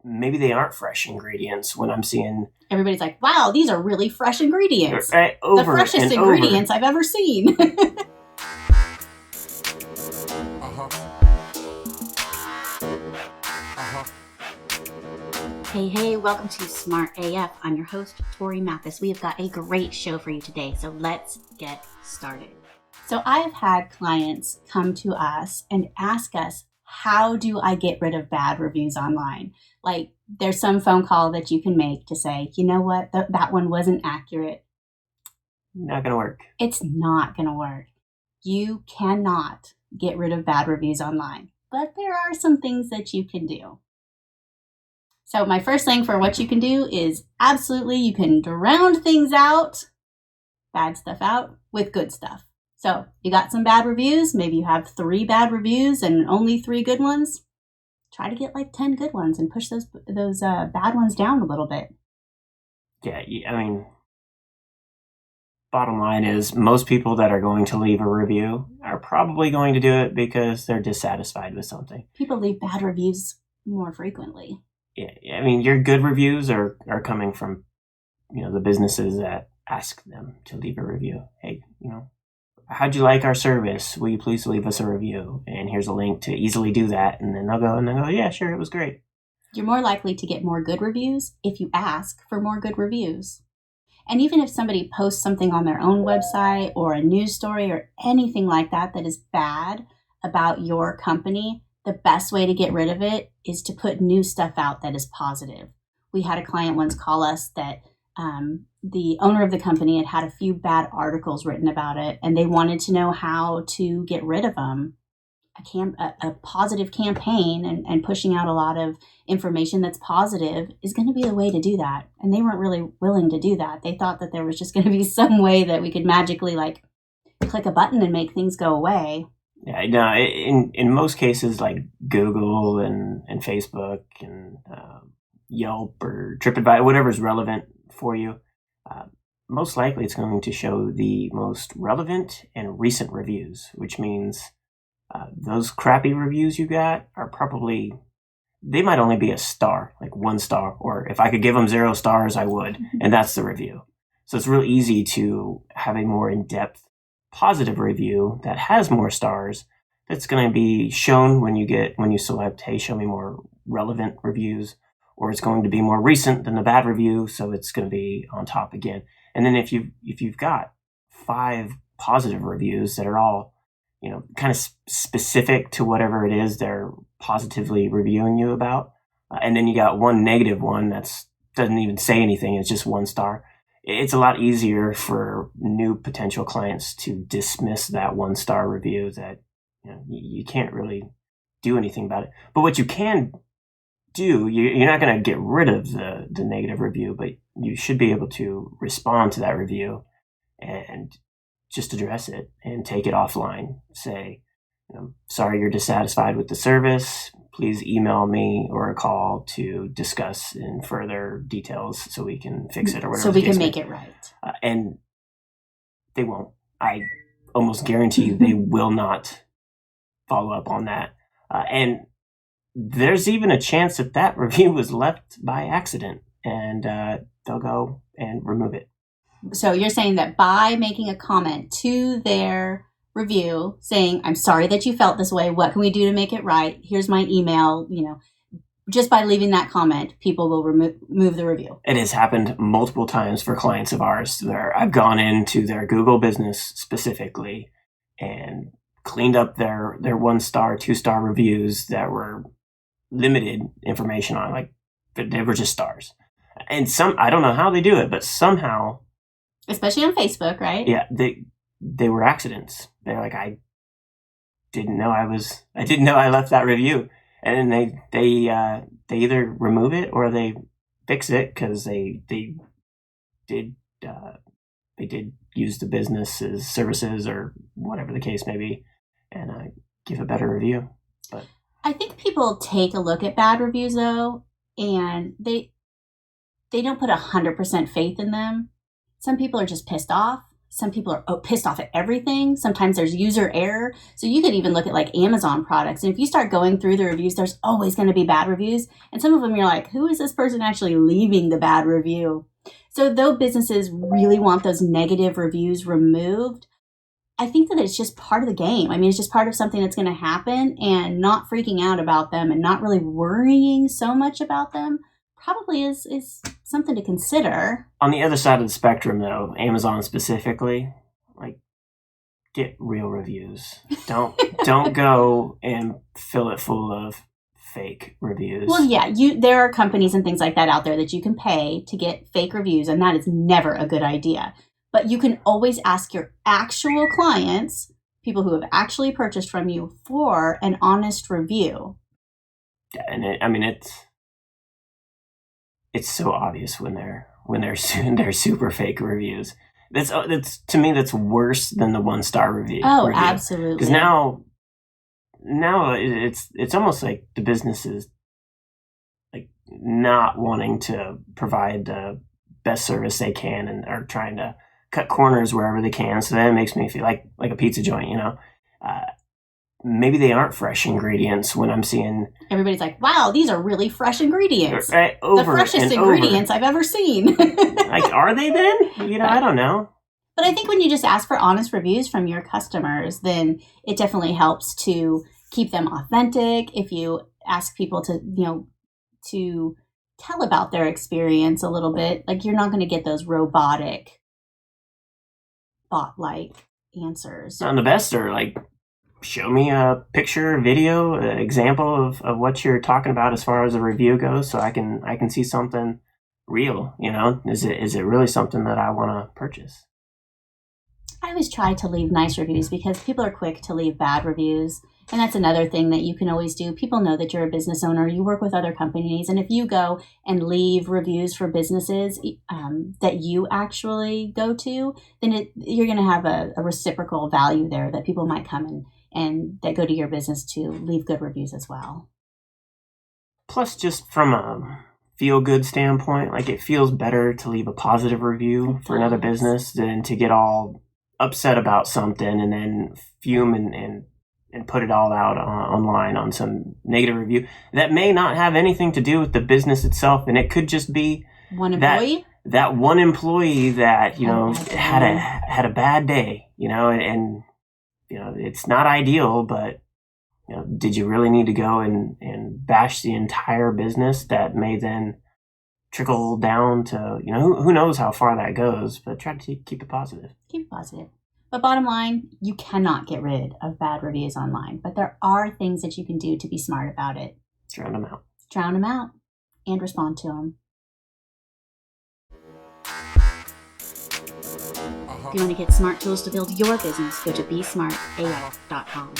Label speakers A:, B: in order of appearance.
A: maybe they aren't fresh ingredients when I'm seeing...
B: Everybody's like, wow, these are really fresh ingredients.
A: The
B: freshest ingredients I've ever seen. Hey, welcome to Smart AF. I'm your host, Torie Mathis. We have got a great show for you today, so let's get started. So I've had clients come to us and ask us, how do I get rid of bad reviews online? Like, there's some phone call that you can make to say, you know what, that one wasn't accurate.
A: Not going to work.
B: It's not going to work. You cannot get rid of bad reviews online, but there are some things that you can do. So my first thing for what you can do is absolutely you can drown things out, bad stuff out, with good stuff. So you got some bad reviews, maybe you have 3 bad reviews and only 3 good ones. Try to get like 10 good ones and push those bad ones down a little bit.
A: Yeah, I mean, bottom line is most people that are going to leave a review are probably going to do it because they're dissatisfied with something.
B: People leave bad reviews more frequently.
A: Yeah, I mean, your good reviews are coming from, the businesses that ask them to leave a review. Hey, how'd you like our service? Will you please leave us a review? And here's a link to easily do that. And then they'll go, yeah, sure, it was great.
B: You're more likely to get more good reviews if you ask for more good reviews. And even if somebody posts something on their own website or a news story or anything like that that is bad about your company, the best way to get rid of it is to put new stuff out that is positive. We had a client once call us that the owner of the company had a few bad articles written about it, and they wanted to know how to get rid of them. A positive campaign and pushing out a lot of information that's positive is going to be the way to do that. And they weren't really willing to do that. They thought that there was just going to be some way that we could magically click a button and make things go away.
A: Yeah, no. In most cases, like Google and Facebook and Yelp or TripAdvisor, whatever is relevant for you, most likely it's going to show the most relevant and recent reviews, which means those crappy reviews you got are probably, they might only be a star, like 1 star, or if I could give them 0 stars, I would, and that's the review. So it's real easy to have a more in-depth positive review that has more stars. That's going to be shown when you select, hey, show me more relevant reviews, or it's going to be more recent than the bad review, so it's going to be on top again. And then if you've got 5 positive reviews that are all, kind of specific to whatever it is they're positively reviewing you about, and then you got 1 negative one that's doesn't even say anything, it's just 1 star. It's a lot easier for new potential clients to dismiss that 1 star review that you can't really do anything about it. But what you can do, you're not going to get rid of the negative review, but you should be able to respond to that review and just address it and take it offline. Say, sorry you're dissatisfied with the service. Please email me or a call to discuss in further details so we can fix it or whatever.
B: So we can make it right.
A: And they won't. I almost guarantee you they will not follow up on that. And there's even a chance that review was left by accident, and they'll go and remove it.
B: So you're saying that by making a comment to their review saying, I'm sorry that you felt this way, what can we do to make it right? Here's my email, just by leaving that comment, people will remove the review.
A: It has happened multiple times for clients of ours where I've gone into their Google business specifically and cleaned up their 1 star, 2 star reviews that were limited information on, like they were just stars. And I don't know how they do it, but somehow,
B: especially on Facebook, right?
A: Yeah, they were accidents. They're like, I didn't know I left that review. And then they either remove it or they fix it because they did use the business's services or whatever the case may be, and give a better review. But
B: I think people take a look at bad reviews though, and they don't put 100% faith in them. Some people are just pissed off. some people are pissed off at everything. Sometimes there's user error. So you could even look at like Amazon products. And if you start going through the reviews, there's always going to be bad reviews. And some of them you're like, who is this person actually leaving the bad review? So though businesses really want those negative reviews removed, I think that it's just part of the game. I mean, it's just part of something that's going to happen, and not freaking out about them and not really worrying so much about them probably is something to consider.
A: On the other side of the spectrum, though, Amazon specifically, like, get real reviews. Don't go and fill it full of fake reviews.
B: Well, yeah, there are companies and things like that out there that you can pay to get fake reviews, and that is never a good idea. But you can always ask your actual clients, people who have actually purchased from you, for an honest review.
A: Yeah, and it's so obvious when they're super fake reviews. That's to me, that's worse than the 1-star review.
B: Oh, absolutely.
A: Because now it's almost like the business is like not wanting to provide the best service they can, and are trying to cut corners wherever they can. So that makes me feel like a pizza joint, you know. Maybe they aren't fresh ingredients when I'm seeing...
B: Everybody's like, wow, these are really fresh ingredients.
A: The
B: freshest ingredients I've ever seen.
A: Like, are they then? You know, I don't know.
B: But I think when you just ask for honest reviews from your customers, then it definitely helps to keep them authentic. If you ask people to tell about their experience a little bit, like, you're not going to get those robotic, bot-like answers.
A: And the best are like, show me a picture, video, an example of what you're talking about as far as a review goes, so I can see something real. You know, is it really something that I want to purchase?
B: I always try to leave nice reviews because people are quick to leave bad reviews. And that's another thing that you can always do. People know that you're a business owner. You work with other companies. And if you go and leave reviews for businesses that you actually go to, then you're going to have a reciprocal value there, that people might come and that go to your business to leave good reviews as well.
A: Plus, just from a feel-good standpoint, like, it feels better to leave a positive review for another business than to get all upset about something and then fume and put it all out online on some negative review that may not have anything to do with the business itself, and it could just be
B: one employee.
A: That one employee that, you know, had a bad day, you know, and you know, it's not ideal, but, you know, did you really need to go and bash the entire business? That may then trickle down to, you know, who knows how far that goes, but try to keep it positive.
B: Keep it positive. But bottom line, you cannot get rid of bad reviews online, but there are things that you can do to be smart about it.
A: Drown them out.
B: Drown them out and respond to them. If you want to get smart tools to build your business, go to besmartaf.com.